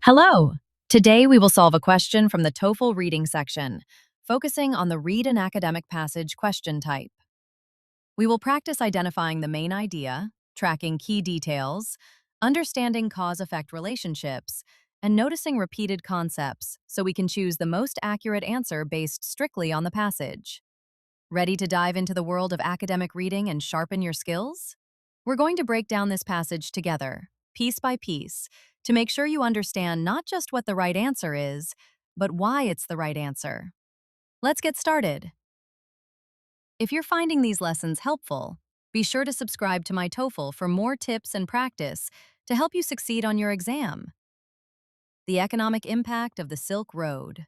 Hello! Today we will solve a question from the TOEFL Reading section, focusing on the Read an Academic Passage question type. We will practice identifying the main idea, tracking key details, understanding cause-effect relationships, and noticing repeated concepts so we can choose the most accurate answer based strictly on the passage. Ready to dive into the world of academic reading and sharpen your skills? We're going to break down this passage together, piece by piece, to make sure you understand not just what the right answer is, but why it's the right answer. Let's get started. If you're finding these lessons helpful, be sure to subscribe to my TOEFL for more tips and practice to help you succeed on your exam. The economic impact of the Silk Road.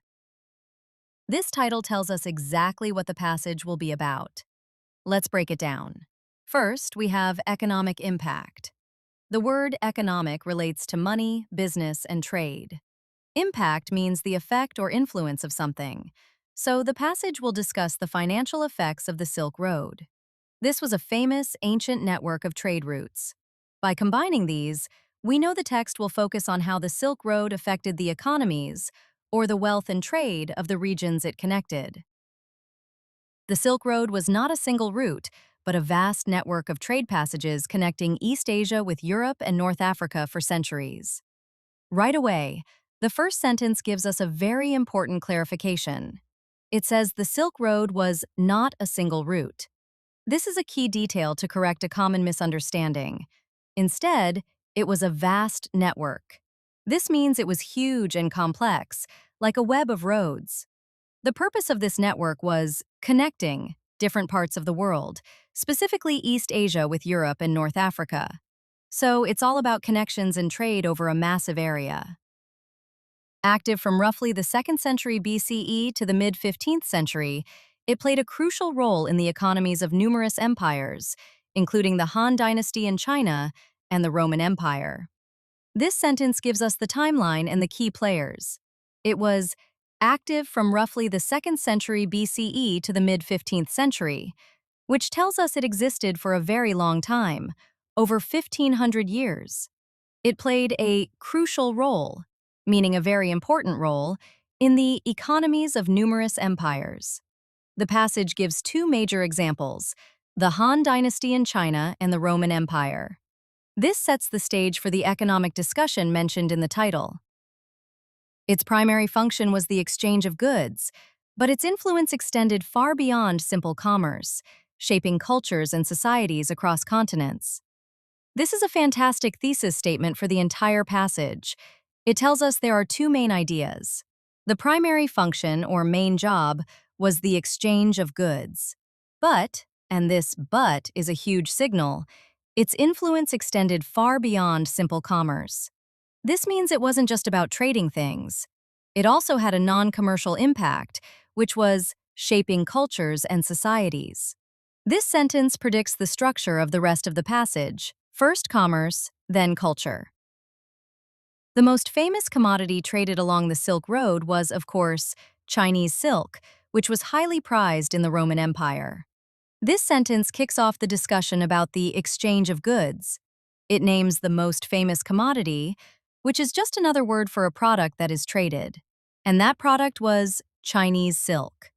This title tells us exactly what the passage will be about. Let's break it down. First, we have economic impact. The word economic relates to money, business, and trade. Impact means the effect or influence of something. So the passage will discuss the financial effects of the Silk Road. This was a famous, ancient network of trade routes. By combining these, we know the text will focus on how the Silk Road affected the economies, or the wealth and trade of the regions it connected. The Silk Road was not a single route, but a vast network of trade passages connecting East Asia with Europe and North Africa for centuries. Right away, the first sentence gives us a very important clarification. It says the Silk Road was not a single route. This is a key detail to correct a common misunderstanding. Instead, it was a vast network. This means it was huge and complex, like a web of roads. The purpose of this network was connecting different parts of the world, specifically East Asia with Europe and North Africa. So it's all about connections and trade over a massive area. Active from roughly the 2nd century BCE to the mid-15th century, it played a crucial role in the economies of numerous empires, including the Han Dynasty in China and the Roman Empire. This sentence gives us the timeline and the key players. It was active from roughly the 2nd century BCE to the mid-15th century, which tells us it existed for a very long time, over 1,500 years. It played a crucial role, meaning a very important role, in the economies of numerous empires. The passage gives two major examples, the Han Dynasty in China and the Roman Empire. This sets the stage for the economic discussion mentioned in the title. Its primary function was the exchange of goods, but its influence extended far beyond simple commerce, shaping cultures and societies across continents. This is a fantastic thesis statement for the entire passage. It tells us there are two main ideas. The primary function, or main job, was the exchange of goods. But, and this but is a huge signal, its influence extended far beyond simple commerce. This means it wasn't just about trading things. It also had a non-commercial impact, which was shaping cultures and societies. This sentence predicts the structure of the rest of the passage. First commerce, then culture. The most famous commodity traded along the Silk Road was, of course, Chinese silk, which was highly prized in the Roman Empire. This sentence kicks off the discussion about the exchange of goods. It names the most famous commodity, which is just another word for a product that is traded. And that product was Chinese silk.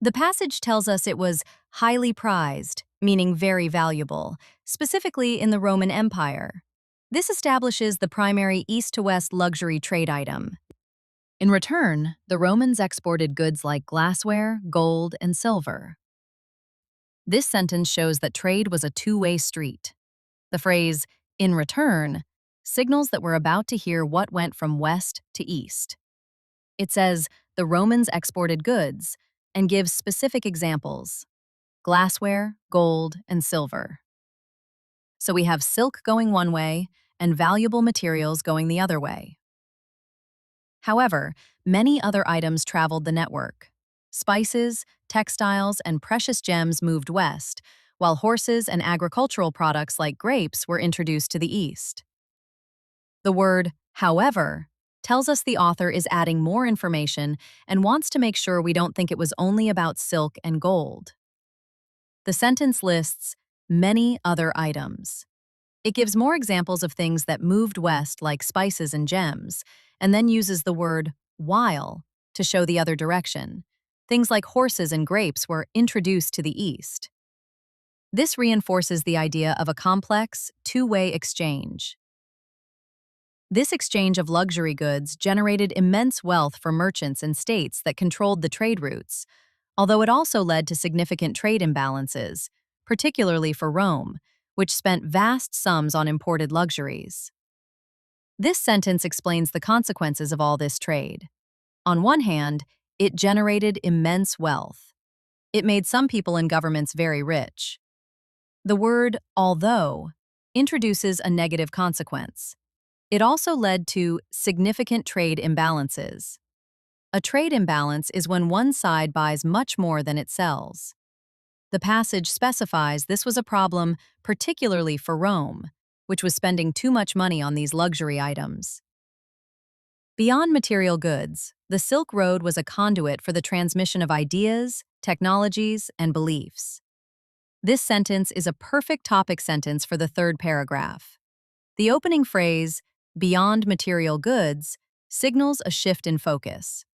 The passage tells us it was highly prized, meaning very valuable, specifically in the Roman Empire. This establishes the primary east-to-west luxury trade item. In return, the Romans exported goods like glassware, gold, and silver. This sentence shows that trade was a two-way street. The phrase, in return, signals that we're about to hear what went from west to east. It says the Romans exported goods and gives specific examples: glassware, gold, and silver. So we have silk going one way and valuable materials going the other way. However, many other items traveled the network. Spices, textiles, and precious gems moved west, while horses and agricultural products like grapes were introduced to the east. The word, however, tells us the author is adding more information and wants to make sure we don't think it was only about silk and gold. The sentence lists many other items. It gives more examples of things that moved west, like spices and gems, and then uses the word while to show the other direction. Things like horses and grapes were introduced to the east. This reinforces the idea of a complex, two-way exchange. This exchange of luxury goods generated immense wealth for merchants and states that controlled the trade routes, although it also led to significant trade imbalances, particularly for Rome, which spent vast sums on imported luxuries. This sentence explains the consequences of all this trade. On one hand, it generated immense wealth. It made some people and governments very rich. The word although introduces a negative consequence. It also led to significant trade imbalances. A trade imbalance is when one side buys much more than it sells. The passage specifies this was a problem particularly for Rome, which was spending too much money on these luxury items. Beyond material goods, the Silk Road was a conduit for the transmission of ideas, technologies, and beliefs. This sentence is a perfect topic sentence for the third paragraph. The opening phrase, beyond material goods, signals a shift in focus.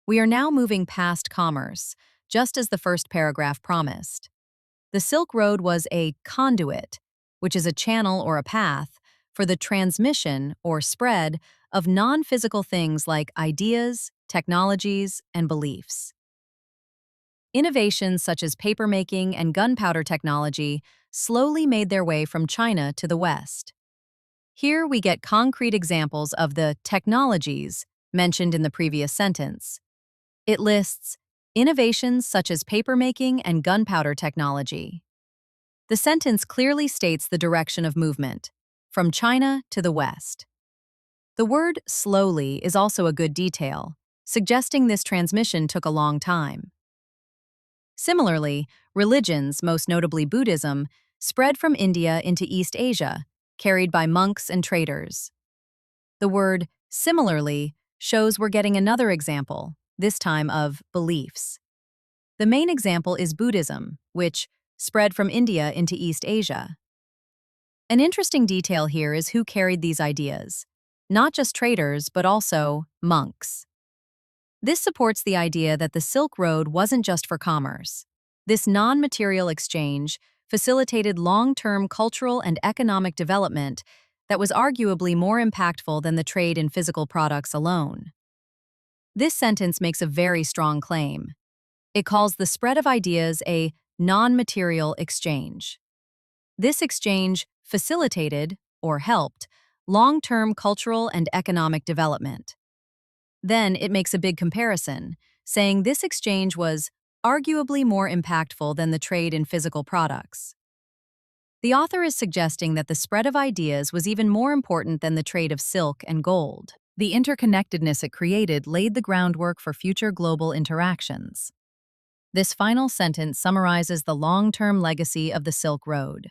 We are now moving past commerce, just as the first paragraph promised. The Silk Road was a conduit, which is a channel or a path, for the transmission or spread of non-physical things like ideas, technologies, and beliefs. Innovations such as papermaking and gunpowder technology slowly made their way from China to the West. Here we get concrete examples of the technologies mentioned in the previous sentence. It lists innovations such as papermaking and gunpowder technology. The sentence clearly states the direction of movement, from China to the West. The word slowly is also a good detail, suggesting this transmission took a long time. Similarly, religions, most notably Buddhism, spread from India into East Asia, carried by monks and traders. The word similarly shows we're getting another example, this time of beliefs. The main example is Buddhism, which spread from India into East Asia. An interesting detail here is who carried these ideas. Not just traders, but also monks. This supports the idea that the Silk Road wasn't just for commerce. This non-material exchange facilitated long-term cultural and economic development that was arguably more impactful than the trade in physical products alone. This sentence makes a very strong claim. It calls the spread of ideas a non-material exchange. This exchange facilitated, or helped, long-term cultural and economic development. Then it makes a big comparison, saying this exchange was arguably more impactful than the trade in physical products. The author is suggesting that the spread of ideas was even more important than the trade of silk and gold. The interconnectedness it created laid the groundwork for future global interactions. This final sentence summarizes the long-term legacy of the Silk Road.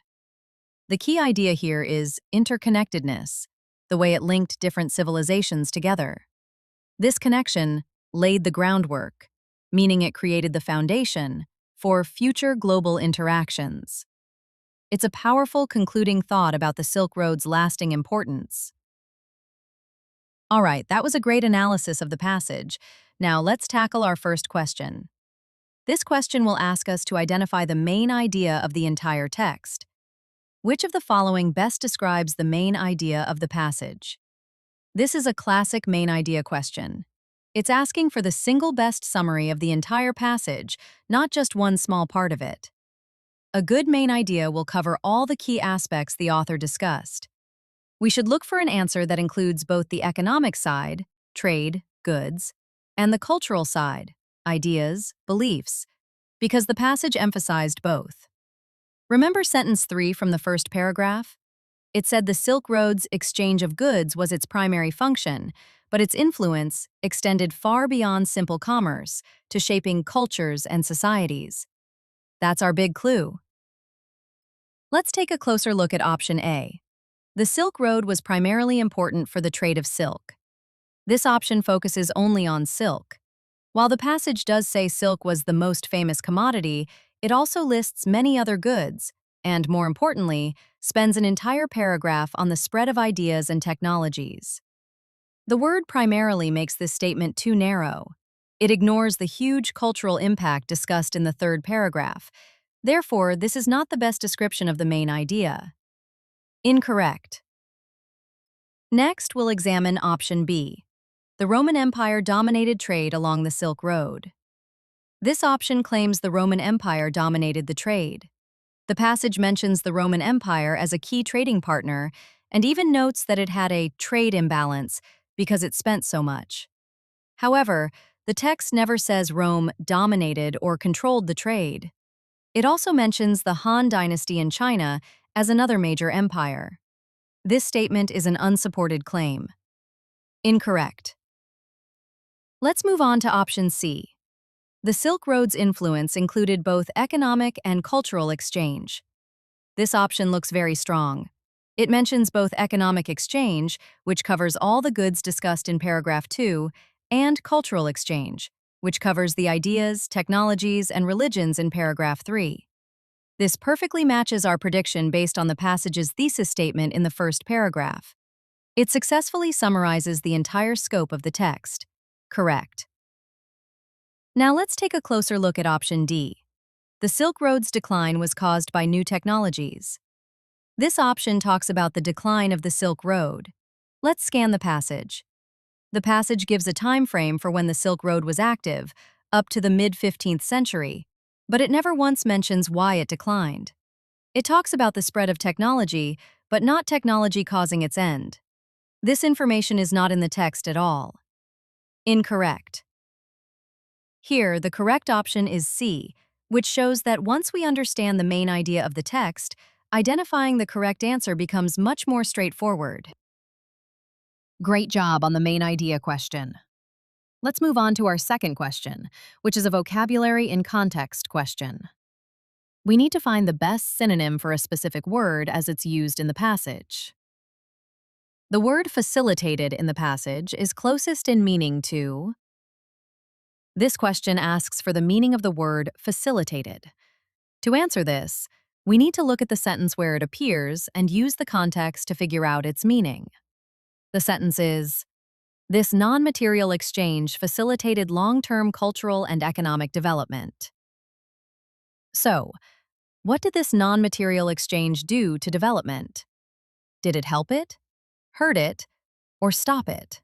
The key idea here is interconnectedness, the way it linked different civilizations together. This connection laid the groundwork, meaning it created the foundation for future global interactions. It's a powerful concluding thought about the Silk Road's lasting importance. All right, that was a great analysis of the passage. Now let's tackle our first question. This question will ask us to identify the main idea of the entire text. Which of the following best describes the main idea of the passage? This is a classic main idea question. It's asking for the single best summary of the entire passage, not just one small part of it. A good main idea will cover all the key aspects the author discussed. We should look for an answer that includes both the economic side, trade, goods, and the cultural side, ideas, beliefs, because the passage emphasized both. Remember sentence 3 from the first paragraph? It said the Silk Road's exchange of goods was its primary function, but its influence extended far beyond simple commerce to shaping cultures and societies. That's our big clue. Let's take a closer look at option A. The Silk Road was primarily important for the trade of silk. This option focuses only on silk. While the passage does say silk was the most famous commodity, it also lists many other goods, and, more importantly, spends an entire paragraph on the spread of ideas and technologies. The word primarily makes this statement too narrow. It ignores the huge cultural impact discussed in the third paragraph. Therefore, this is not the best description of the main idea. Incorrect. Next, we'll examine option B. The Roman Empire dominated trade along the Silk Road. This option claims the Roman Empire dominated the trade. The passage mentions the Roman Empire as a key trading partner and even notes that it had a trade imbalance because it spent so much. However, the text never says Rome dominated or controlled the trade. It also mentions the Han Dynasty in China as another major empire. This statement is an unsupported claim. Incorrect. Let's move on to option C. The Silk Road's influence included both economic and cultural exchange. This option looks very strong. It mentions both economic exchange, which covers all the goods discussed in paragraph 2, and cultural exchange, which covers the ideas, technologies, and religions in paragraph 3. This perfectly matches our prediction based on the passage's thesis statement in the first paragraph. It successfully summarizes the entire scope of the text. Correct. Now let's take a closer look at option D. The Silk Road's decline was caused by new technologies. This option talks about the decline of the Silk Road. Let's scan the passage. The passage gives a time frame for when the Silk Road was active, up to the mid-15th century, but it never once mentions why it declined. It talks about the spread of technology, but not technology causing its end. This information is not in the text at all. Incorrect. Here, the correct option is C, which shows that once we understand the main idea of the text, identifying the correct answer becomes much more straightforward. Great job on the main idea question. Let's move on to our second question, which is a vocabulary in context question. We need to find the best synonym for a specific word as it's used in the passage. The word facilitated in the passage is closest in meaning to. This question asks for the meaning of the word facilitated. To answer this, we need to look at the sentence where it appears and use the context to figure out its meaning. The sentence is, "This non-material exchange facilitated long-term cultural and economic development." So, what did this non-material exchange do to development? Did it help it, hurt it, or stop it?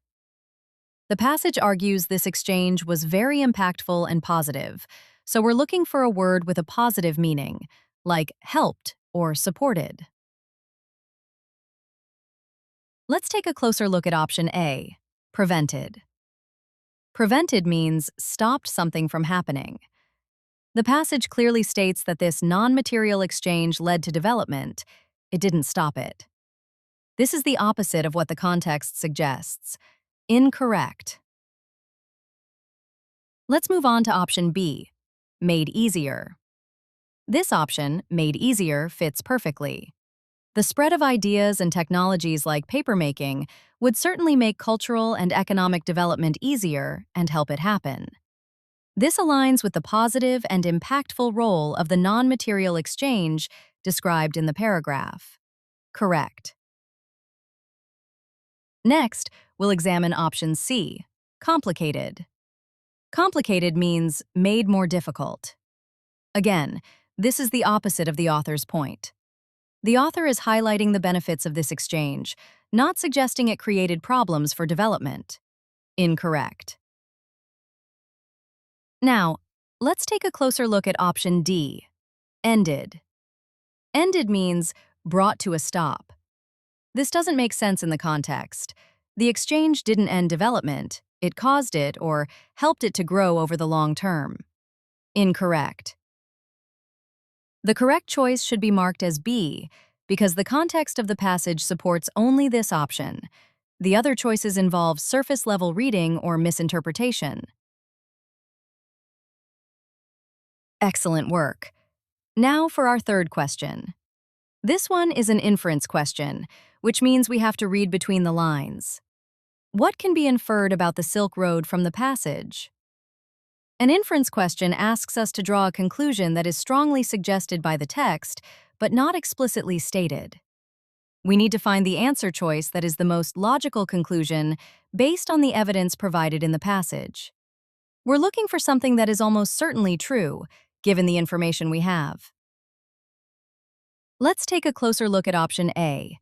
The passage argues this exchange was very impactful and positive, so we're looking for a word with a positive meaning, like helped or supported. Let's take a closer look at option A, prevented. Prevented means stopped something from happening. The passage clearly states that this non-material exchange led to development. It didn't stop it. This is the opposite of what the context suggests. Incorrect. Let's move on to option B, made easier. This option, made easier, fits perfectly. The spread of ideas and technologies like papermaking would certainly make cultural and economic development easier and help it happen. This aligns with the positive and impactful role of the non-material exchange described in the paragraph. Correct. Next, we'll examine option C, complicated. Complicated means made more difficult. Again, this is the opposite of the author's point. The author is highlighting the benefits of this exchange, not suggesting it created problems for development. Incorrect. Now, let's take a closer look at option D, ended. Ended means brought to a stop. This doesn't make sense in the context. The exchange didn't end development, it caused it or helped it to grow over the long term. Incorrect. The correct choice should be marked as B, because the context of the passage supports only this option. The other choices involve surface-level reading or misinterpretation. Excellent work. Now for our third question. This one is an inference question, which means we have to read between the lines. What can be inferred about the Silk Road from the passage? An inference question asks us to draw a conclusion that is strongly suggested by the text, but not explicitly stated. We need to find the answer choice that is the most logical conclusion based on the evidence provided in the passage. We're looking for something that is almost certainly true, given the information we have. Let's take a closer look at option A.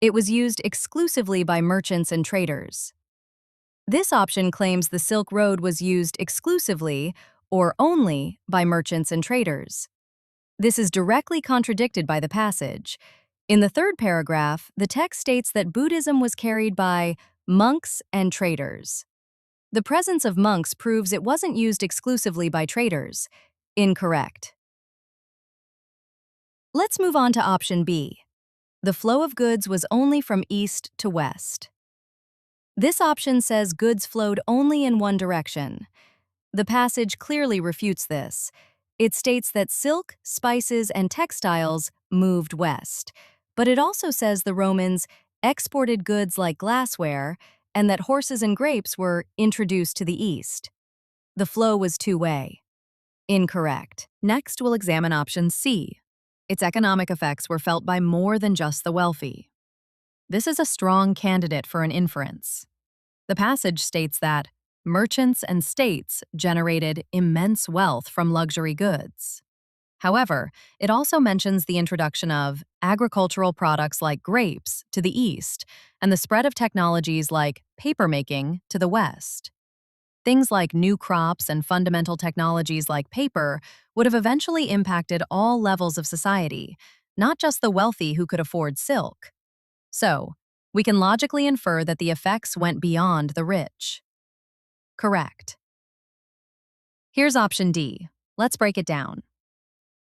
It was used exclusively by merchants and traders. This option claims the Silk Road was used exclusively or only by merchants and traders. This is directly contradicted by the passage. In the third paragraph, the text states that Buddhism was carried by monks and traders. The presence of monks proves it wasn't used exclusively by traders. Incorrect. Let's move on to option B. The flow of goods was only from east to west. This option says goods flowed only in one direction. The passage clearly refutes this. It states that silk, spices, and textiles moved west, but it also says the Romans exported goods like glassware and that horses and grapes were introduced to the east. The flow was two-way. Incorrect. Next, we'll examine option C. Its economic effects were felt by more than just the wealthy. This is a strong candidate for an inference. The passage states that merchants and states generated immense wealth from luxury goods. However, it also mentions the introduction of agricultural products like grapes to the east and the spread of technologies like papermaking to the west. Things like new crops and fundamental technologies like paper would have eventually impacted all levels of society, not just the wealthy who could afford silk. So, we can logically infer that the effects went beyond the rich. Correct. Here's option D. Let's break it down.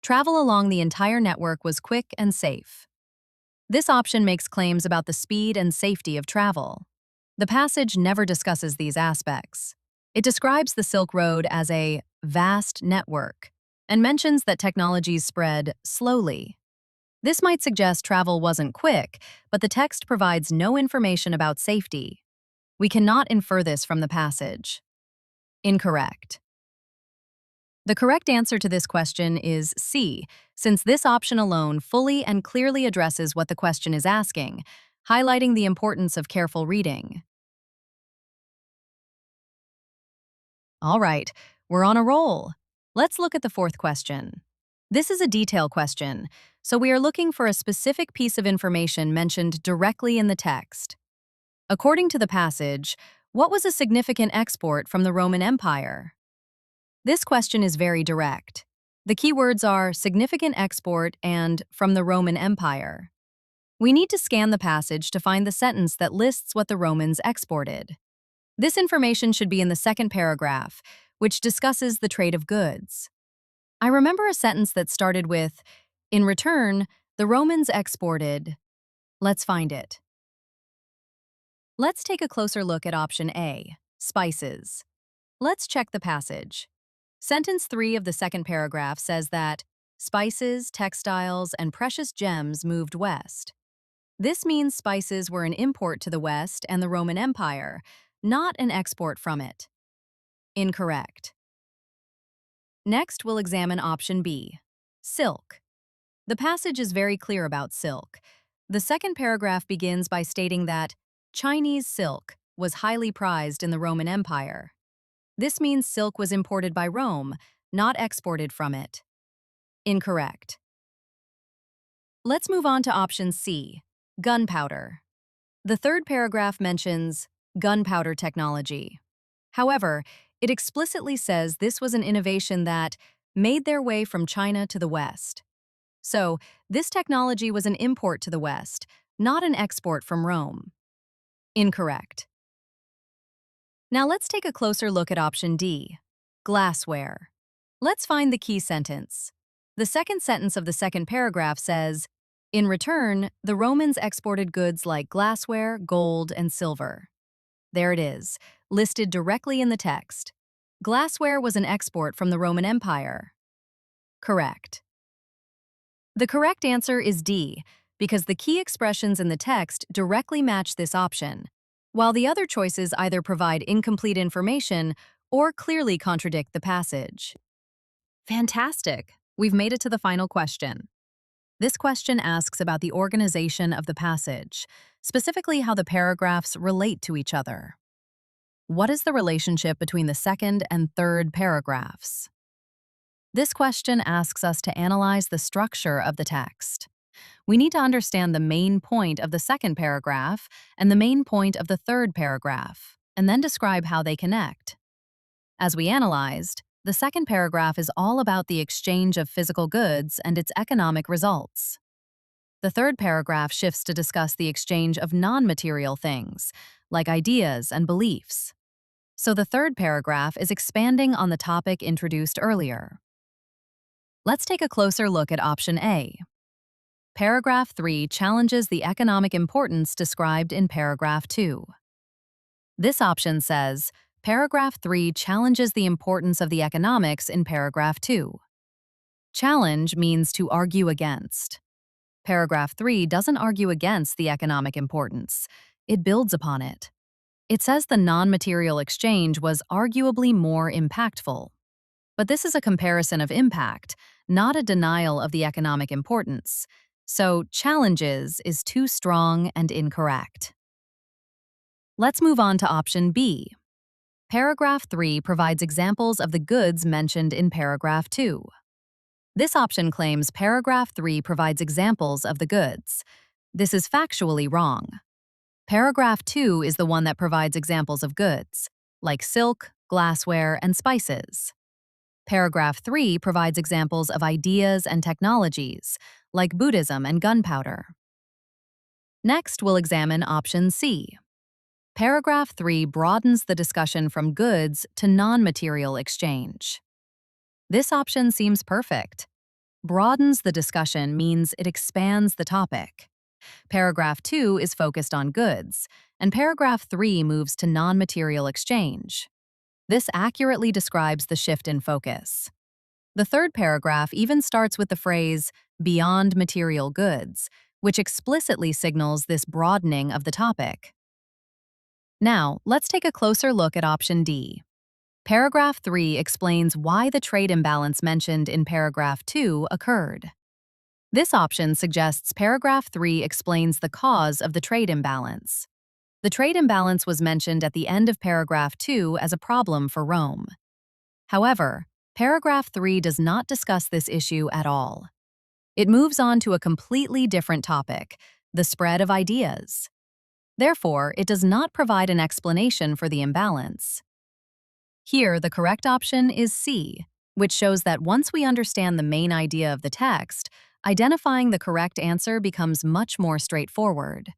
Travel along the entire network was quick and safe. This option makes claims about the speed and safety of travel. The passage never discusses these aspects. It describes the Silk Road as a vast network and mentions that technologies spread slowly. This might suggest travel wasn't quick, but the text provides no information about safety. We cannot infer this from the passage. Incorrect. The correct answer to this question is C, since this option alone fully and clearly addresses what the question is asking, highlighting the importance of careful reading. All right, we're on a roll. Let's look at the fourth question. This is a detail question, so we are looking for a specific piece of information mentioned directly in the text. According to the passage, what was a significant export from the Roman Empire? This question is very direct. The keywords are significant export and from the Roman Empire. We need to scan the passage to find the sentence that lists what the Romans exported. This information should be in the second paragraph, which discusses the trade of goods. I remember a sentence that started with, "In return, the Romans exported." Let's find it. Let's take a closer look at option A, spices. Let's check the passage. Sentence 3 of the second paragraph says that spices, textiles, and precious gems moved west. This means spices were an import to the West and the Roman Empire, not an export from it. Incorrect. Next, we'll examine option B, silk. The passage is very clear about silk. The second paragraph begins by stating that Chinese silk was highly prized in the Roman Empire. This means silk was imported by Rome, not exported from it. Incorrect. Let's move on to option C, gunpowder. The third paragraph mentions gunpowder technology. However, it explicitly says this was an innovation that made their way from China to the West. So, this technology was an import to the West, not an export from Rome. Incorrect. Now let's take a closer look at option D, glassware. Let's find the key sentence. The second sentence of the second paragraph says, "In return, the Romans exported goods like glassware, gold, and silver." There it is, listed directly in the text. Glassware was an export from the Roman Empire. Correct. The correct answer is D, because the key expressions in the text directly match this option, while the other choices either provide incomplete information or clearly contradict the passage. Fantastic! We've made it to the final question. This question asks about the organization of the passage, specifically how the paragraphs relate to each other. What is the relationship between the second and third paragraphs? This question asks us to analyze the structure of the text. We need to understand the main point of the second paragraph and the main point of the third paragraph, and then describe how they connect. As we analyzed, the second paragraph is all about the exchange of physical goods and its economic results. The third paragraph shifts to discuss the exchange of non-material things, like ideas and beliefs. So the third paragraph is expanding on the topic introduced earlier. Let's take a closer look at option A. Paragraph 3 challenges the economic importance described in paragraph 2. This option says, paragraph 3 challenges the importance of the economics in paragraph 2. Challenge means to argue against. Paragraph 3 doesn't argue against the economic importance. It builds upon it. It says the non-material exchange was arguably more impactful. But this is a comparison of impact, not a denial of the economic importance. So, challenges is too strong and incorrect. Let's move on to option B. Paragraph 3 provides examples of the goods mentioned in paragraph 2. This option claims paragraph 3 provides examples of the goods. This is factually wrong. Paragraph 2 is the one that provides examples of goods, like silk, glassware, and spices. Paragraph 3 provides examples of ideas and technologies, like Buddhism and gunpowder. Next, we'll examine option C. Paragraph 3 broadens the discussion from goods to non-material exchange. This option seems perfect. Broadens the discussion means it expands the topic. Paragraph 2 is focused on goods, and paragraph 3 moves to non-material exchange. This accurately describes the shift in focus. The third paragraph even starts with the phrase, beyond material goods, which explicitly signals this broadening of the topic. Now, let's take a closer look at option D. Paragraph 3 explains why the trade imbalance mentioned in paragraph 2 occurred. This option suggests paragraph 3 explains the cause of the trade imbalance. The trade imbalance was mentioned at the end of paragraph 2 as a problem for Rome. However, paragraph 3 does not discuss this issue at all. It moves on to a completely different topic, the spread of ideas. Therefore, it does not provide an explanation for the imbalance. Here, the correct option is C, which shows that once we understand the main idea of the text, identifying the correct answer becomes much more straightforward.